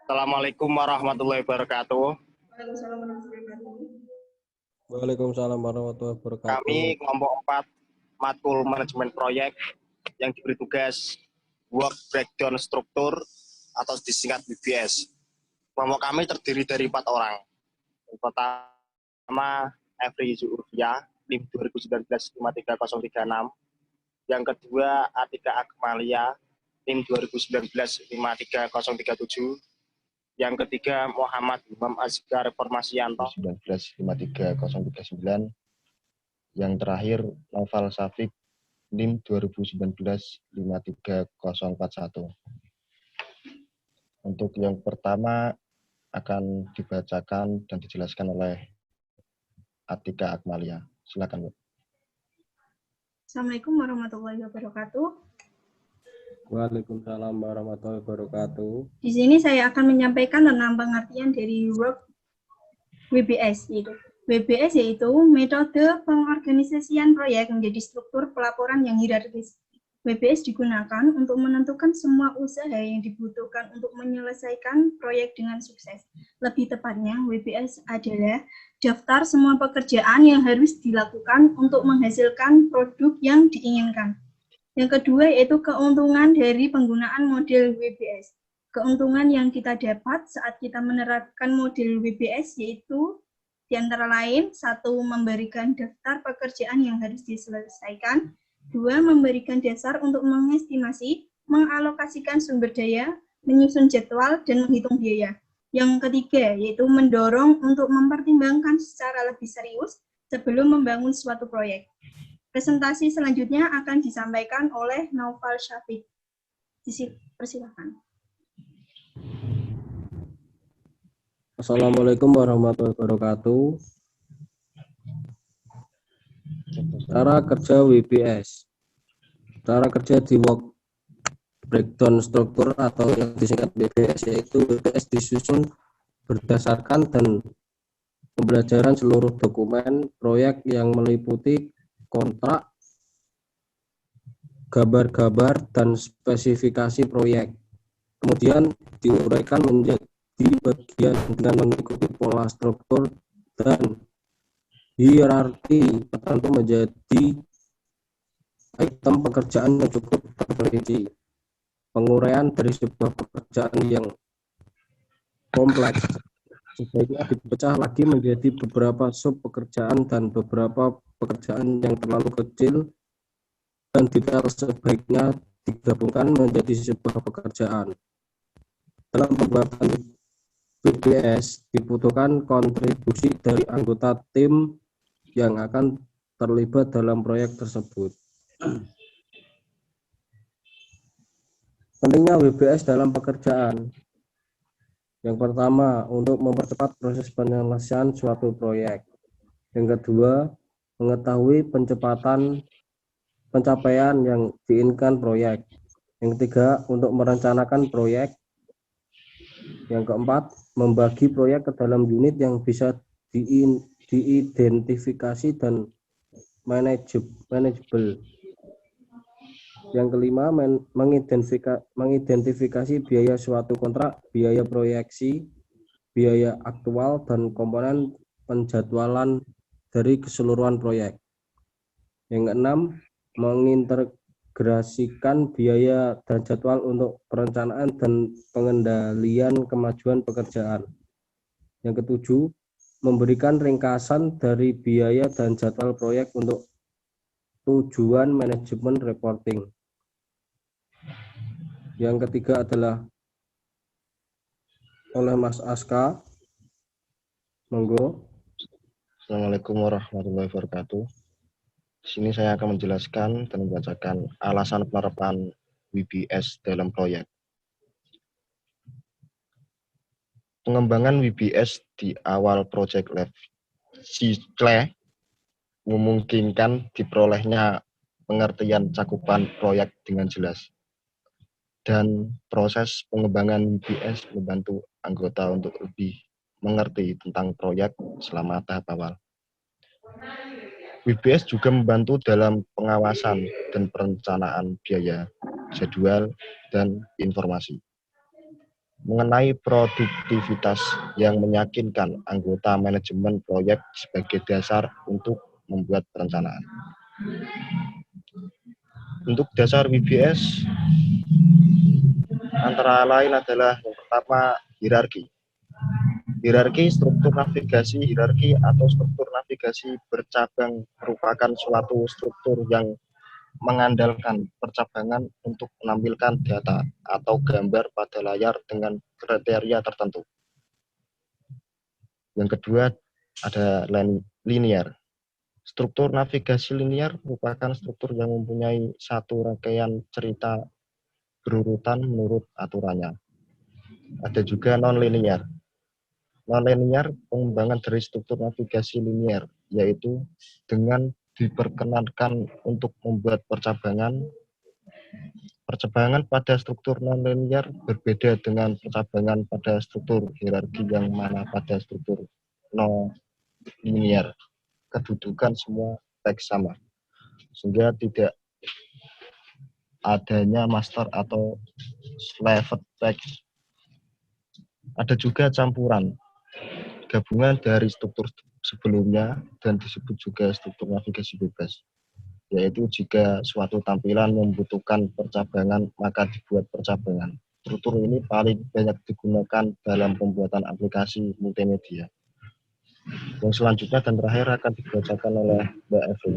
Assalamualaikum warahmatullahi wabarakatuh. Waalaikumsalam warahmatullahi wabarakatuh. Kami kelompok 4 matkul manajemen proyek yang diberi tugas work breakdown struktur atau disingkat WBS. Kelompok kami terdiri dari 4 orang. Yang pertama Efri Zurfia, NIM 2019-53036. Yang kedua Atika Akmalia, NIM 2019-53037. Yang ketiga Muhammad Imam Azhar Reformasianto 19-53039. Yang terakhir Noval Syafiq, NIM 2019-53041. Untuk yang pertama akan dibacakan dan dijelaskan oleh Atika Akmalia. Silakan, Bu. Assalamualaikum warahmatullahi wabarakatuh. Waalaikumsalam warahmatullahi wabarakatuh. Di sini saya akan menyampaikan tentang pengertian dari work WBS. WBS yaitu metode pengorganisasian proyek menjadi struktur pelaporan yang hierarkis. WBS digunakan untuk menentukan semua usaha yang dibutuhkan untuk menyelesaikan proyek dengan sukses. Lebih tepatnya, WBS adalah daftar semua pekerjaan yang harus dilakukan untuk menghasilkan produk yang diinginkan. Yang kedua yaitu keuntungan dari penggunaan model WBS. Keuntungan yang kita dapat saat kita menerapkan model WBS yaitu di antara lain, 1. Memberikan daftar pekerjaan yang harus diselesaikan. 2. Memberikan dasar untuk mengestimasi, mengalokasikan sumber daya, menyusun jadwal, dan menghitung biaya. Yang ketiga, yaitu mendorong untuk mempertimbangkan secara lebih serius sebelum membangun suatu proyek. Presentasi selanjutnya akan disampaikan oleh Noval Syafiq. Persilakan. Assalamualaikum warahmatullahi wabarakatuh. Cara kerja WBS. Cara kerja di work breakdown struktur atau yang disingkat WBS, yaitu WBS disusun berdasarkan dan pembelajaran seluruh dokumen proyek yang meliputi kontrak, gambar-gambar, dan spesifikasi proyek. Kemudian diuraikan menjadi bagian dengan mengikuti pola struktur dan hierarki tertentu menjadi item pekerjaan yang cukup terperinci. Penguraian dari sebuah pekerjaan yang kompleks sebaiknya dipecah lagi menjadi beberapa sub pekerjaan dan beberapa pekerjaan yang terlalu kecil dan detail sebaiknya digabungkan menjadi sebuah pekerjaan. Dalam pembuatan WBS dibutuhkan kontribusi dari anggota tim yang akan terlibat dalam proyek tersebut. Pentingnya WBS dalam pekerjaan. Yang pertama, untuk mempercepat proses penyelesaian suatu proyek. Yang kedua, mengetahui pencapaian yang diinginkan proyek. Yang ketiga, untuk merencanakan proyek. Yang keempat, membagi proyek ke dalam unit yang bisa diidentifikasi dan manageable. Yang kelima, mengidentifikasi biaya suatu kontrak, biaya proyeksi, biaya aktual, dan komponen penjadwalan dari keseluruhan proyek. Yang keenam, mengintegrasikan biaya dan jadwal untuk perencanaan dan pengendalian kemajuan pekerjaan. Yang ketujuh, memberikan ringkasan dari biaya dan jadwal proyek untuk tujuan manajemen reporting. Yang ketiga adalah oleh Mas Aska. Monggo. Assalamualaikum warahmatullahi wabarakatuh. Di sini saya akan menjelaskan dan membacakan alasan penerapan WBS dalam proyek. Pengembangan WBS di awal proyek life cycle memungkinkan diperolehnya pengertian cakupan proyek dengan jelas. Dan proses pengembangan WBS membantu anggota untuk lebih mengerti tentang proyek selama tahap awal. WBS juga membantu dalam pengawasan dan perencanaan biaya, jadwal, dan informasi. mengenai produktivitas yang meyakinkan anggota manajemen proyek sebagai dasar untuk membuat perencanaan. Untuk dasar WBS antara lain adalah yang pertama hierarki. Hierarki struktur navigasi hierarki atau struktur navigasi bercabang merupakan suatu struktur yang mengandalkan percabangan untuk menampilkan data atau gambar pada layar dengan kriteria tertentu. Yang kedua ada linear. Struktur navigasi linear merupakan struktur yang mempunyai satu rangkaian cerita berurutan menurut aturannya. Ada juga non-linear. Non-linear pengembangan dari struktur navigasi linear, yaitu dengan diperkenankan untuk membuat percabangan pada struktur non-linear berbeda dengan percabangan pada struktur hierarki yang mana pada struktur non-linear kedudukan semua teks sama, sehingga tidak adanya master atau slaved text. Ada juga campuran, gabungan dari struktur sebelumnya dan disebut juga struktur navigasi bebas, yaitu jika suatu tampilan membutuhkan percabangan maka dibuat percabangan. Struktur ini paling banyak digunakan dalam pembuatan aplikasi multimedia. Yang selanjutnya dan terakhir akan dibacakan oleh Mbak Evi.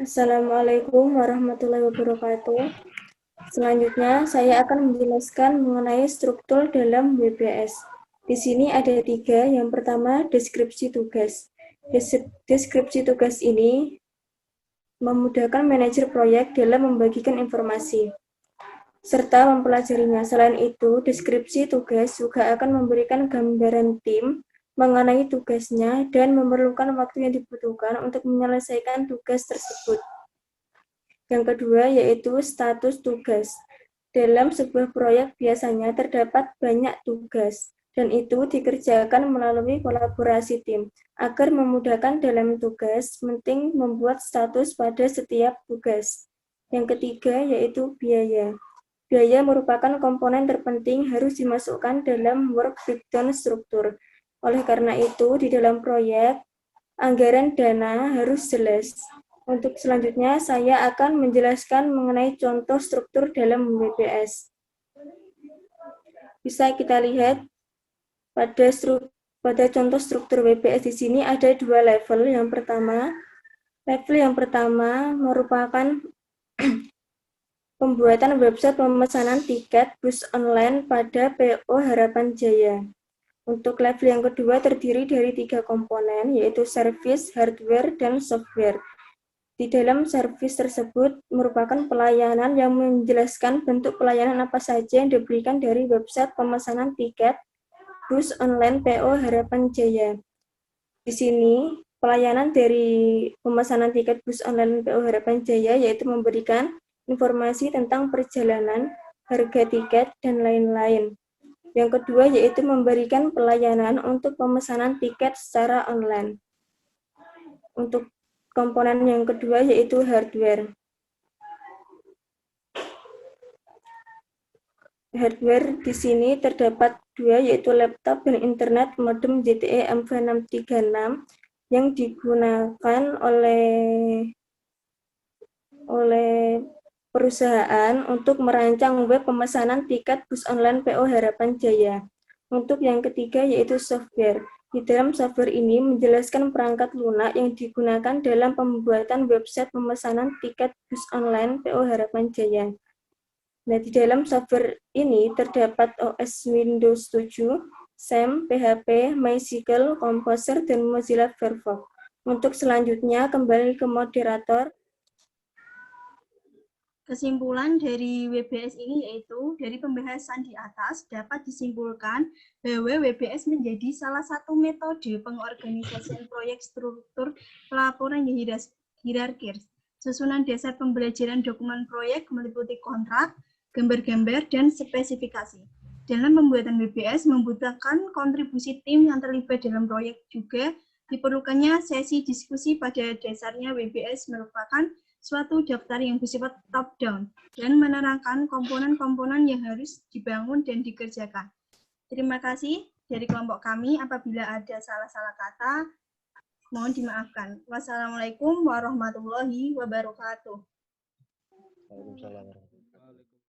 Assalamualaikum warahmatullahi wabarakatuh. Selanjutnya, saya akan menjelaskan mengenai struktur dalam WBS. Di sini ada 3. Yang pertama, deskripsi tugas. Deskripsi tugas ini memudahkan manajer proyek dalam membagikan informasi serta mempelajarinya. Selain itu, deskripsi tugas juga akan memberikan gambaran tim mengenai tugasnya dan memerlukan waktu yang dibutuhkan untuk menyelesaikan tugas tersebut. Yang kedua yaitu status tugas. Dalam sebuah proyek biasanya terdapat banyak tugas, dan itu dikerjakan melalui kolaborasi tim. Agar memudahkan dalam tugas, penting membuat status pada setiap tugas. Yang ketiga yaitu biaya. Biaya merupakan komponen terpenting harus dimasukkan dalam work breakdown struktur. Oleh karena itu, di dalam proyek, anggaran dana harus jelas. Untuk selanjutnya, saya akan menjelaskan mengenai contoh struktur dalam WBS. Bisa kita lihat pada contoh struktur WBS di sini ada 2 level. Level yang pertama merupakan pembuatan website pemesanan tiket bus online pada PO Harapan Jaya. Untuk level yang kedua terdiri dari 3 komponen, yaitu service, hardware, dan software. Di dalam servis tersebut merupakan pelayanan yang menjelaskan bentuk pelayanan apa saja yang diberikan dari website pemesanan tiket bus online PO Harapan Jaya. Di sini, pelayanan dari pemesanan tiket bus online PO Harapan Jaya yaitu memberikan informasi tentang perjalanan, harga tiket, dan lain-lain. Yang kedua yaitu memberikan pelayanan untuk pemesanan tiket secara online. Untuk komponen yang kedua yaitu hardware. Hardware di sini terdapat 2 yaitu laptop dan internet modem ZTE MV636 yang digunakan oleh perusahaan untuk merancang web pemesanan tiket bus online PO Harapan Jaya. Untuk yang ketiga yaitu software. Di dalam software ini menjelaskan perangkat lunak yang digunakan dalam pembuatan website pemesanan tiket bus online PO Harapan Jaya. Nah, di dalam software ini terdapat OS Windows 7, SAM, PHP, MySQL, Composer, dan Mozilla Firefox. Untuk selanjutnya kembali ke moderator. Kesimpulan dari WBS ini yaitu dari pembahasan di atas dapat disimpulkan bahwa WBS menjadi salah satu metode pengorganisasian proyek struktur pelaporan yang hierarkis. Susunan dasar pembelajaran dokumen proyek meliputi kontrak, gambar-gambar, dan spesifikasi. Dalam pembuatan WBS membutuhkan kontribusi tim yang terlibat dalam proyek juga diperlukannya sesi diskusi pada dasarnya WBS merupakan suatu daftar yang bersifat top-down dan menerangkan komponen-komponen yang harus dibangun dan dikerjakan. Terima kasih dari kelompok kami. Apabila ada salah-salah kata, mohon dimaafkan. Wassalamualaikum warahmatullahi wabarakatuh. Waalaikumsalam.